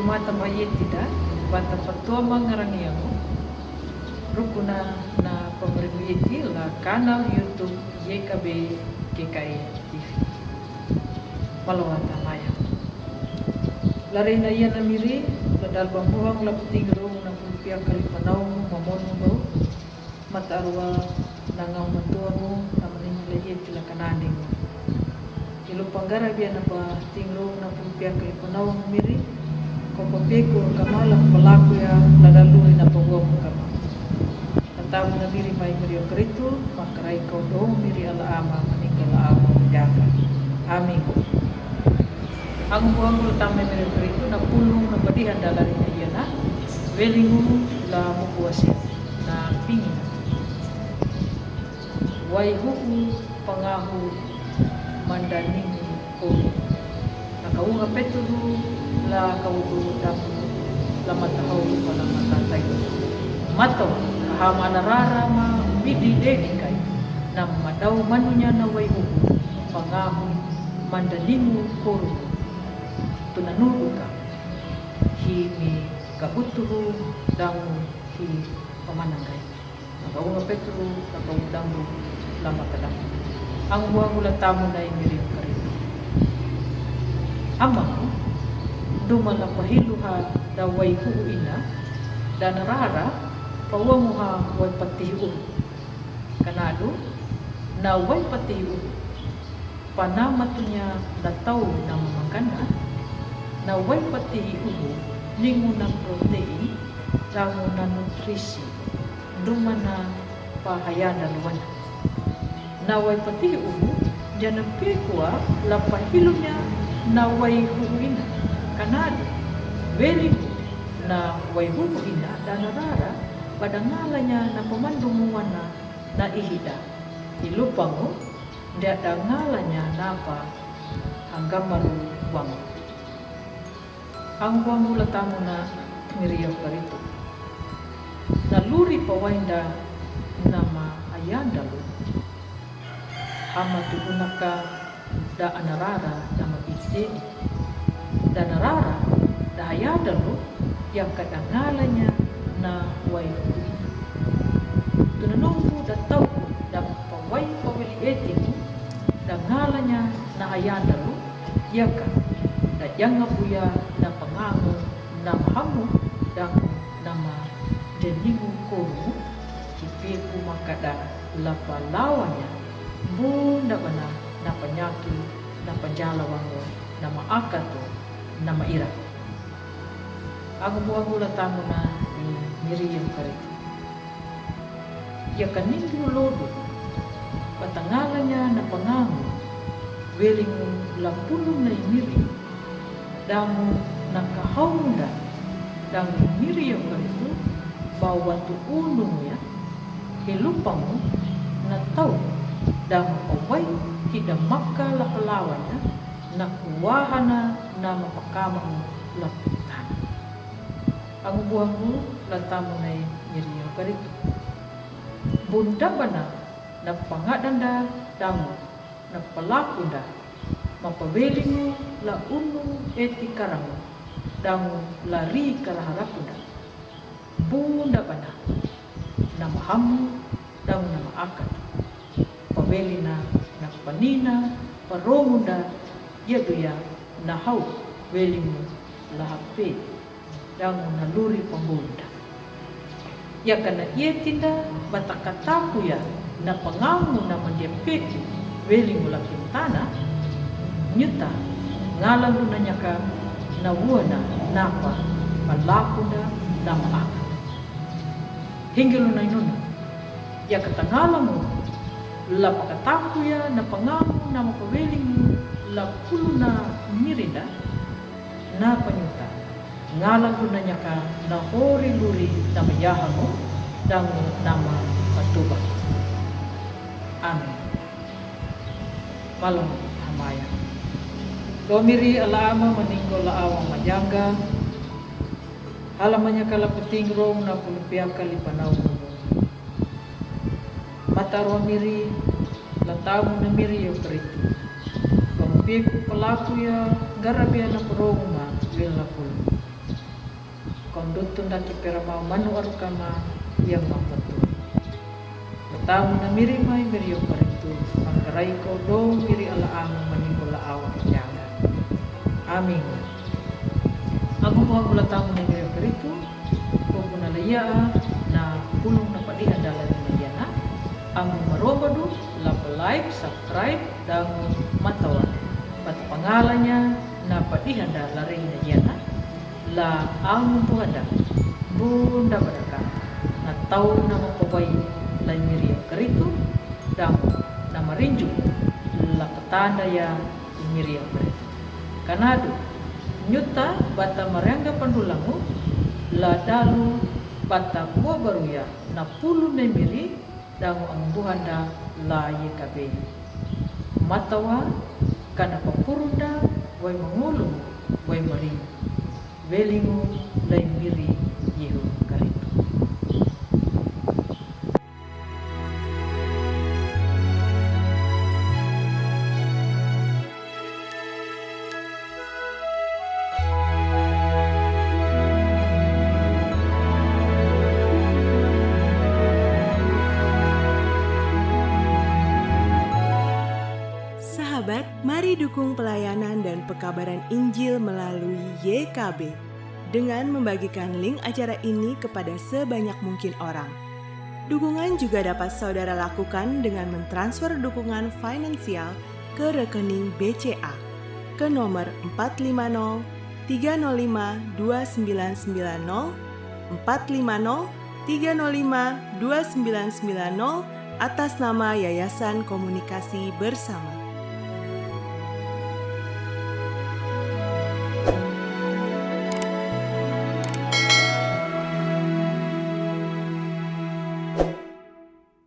mata mayetida bata patua mangarangiango rukuna na pamriyeti la kanal YouTube YKB KKI TV malawata maya lari na iya namiri ladal bambuang laputing rong na pulpia kalipanaw mamono mo matarwa nangaw matua mo na maninilahit sila kananding mo ilo panggara biya na pa tingrong na pulpia kalipanaw miri kopapeko kamala pelaku ya ladalu na pagwa mo kama tahu na miri may miri okrito makaray ko do miri ala ama maningala ama menjaga amin ang buang utama miri okrito na pulong na badihan dalari na iya na welingu la mukuwasi na pingin way huku pangahu mandaning ko nakaunga petulu la kaudu dapu la matahaw wala matatay mato hama nararama bidi dedikai na madaw manunya na way huku pangahu mandalingu koru tunanudu ka himi kabutuhu dangu hi pamanangay nakaunga petulu nakaunga dangu la matadaw ang buwang ulang tamo na imirin ka rin amang dumala pahiluha da way huuina da narara pawamuha way patihun kanado na way patihun panamatunya dataw na mamakana na way patihun ningo na protein dango na nutrisi dumana pahayana luwan na way patihun dyan ang pekwa la pahilunya na way huuina kanado very good na way huuina da narara pada ngalanya na pemandungan na ihida ilupango dia da ngalanya napa hanggang malu wang ang wang mula tamu na miriyo karito naluri pawainda nama ayandalu hama tuunaka da anarara da mabisi da narara da ayandalu yang kadangalanya na way tunanungku da tau da paway pawilietin da ngalanya na ayandalu yaka da janga puya na pangango na mahamu da nama deningu koru kipiku makada lapalawanya bunda bana na panyaki na panjalawango na maakato na maira ang buwang tamu na miriam karito ya kanindi ulodo patangalanya na pangango weling lampulong na imiri damu nakahawda damu miriam karito bawa tuunong ya hilupang mo na tao damu away hidamaka lapalawan na kuwahana na mapakamang lapitan ang buwang mo lantamo na miriam karito bunda bana na pangadanda damu na palakunda mapabeling mo la unong etikarang damu lari kalaharapunda bunda bana na mahamu damu na maakat pabeli na panina paromunda yaduya na hau weling mo lahape damu naluri pambunda ya kana iya tinda batakataku ya na pangamu na mandiapeki weling mo lakintana nyuta ngalang na niya ka nawuna napa palakunda na maaka hinggilo na inuna ya katangala mo la pakataku ya na pangamu na mapaweling mo la pulu na mirinda na panyuta ngalang na niya ka na hori-luri na mayahan mo dango nama patubak amin malam hamaya domiri alaama maninggo laawang majangga halamannya kalaputing rong na pulpia kalipanaw mo matarwa miri latamu na miri yung karito pampiku pelaku ya garabia na peroma wilapul kondotun daki peramau manu arukama yang mamatu. Bertamu na miri mai miriyo karitu, mangkarai ko do miri ala amu manimula awak jangan. Amin. Aku mau mula tamu na miriyo karitu, ko punalaya na pulong na padihan dalan na yana. Amu marobadu, like, subscribe, dan matawan. Pada pangalannya na padihan dalan na yana. La amu buhanda, bunda baraka, na tau na mapaway lai miriyo karitu, dan na marinju la petanda ya miriyo karitu. Kanado, nyuta bata marangga pandulangu, la dalu bata mo baruya na pulu na miri, dan ang buhanda la yekabe. Matawa, kana papurunda, way mangulong, way maring. Velingu lai miri yehu karitu. Sahabat, mari dukung pelayanan dan pekabaran Injil melalui YKB dengan membagikan link acara ini kepada sebanyak mungkin orang. Dukungan juga dapat saudara lakukan dengan mentransfer dukungan finansial ke rekening BCA ke nomor 450 305 2990 450 305 2990 atas nama Yayasan Komunikasi Bersama.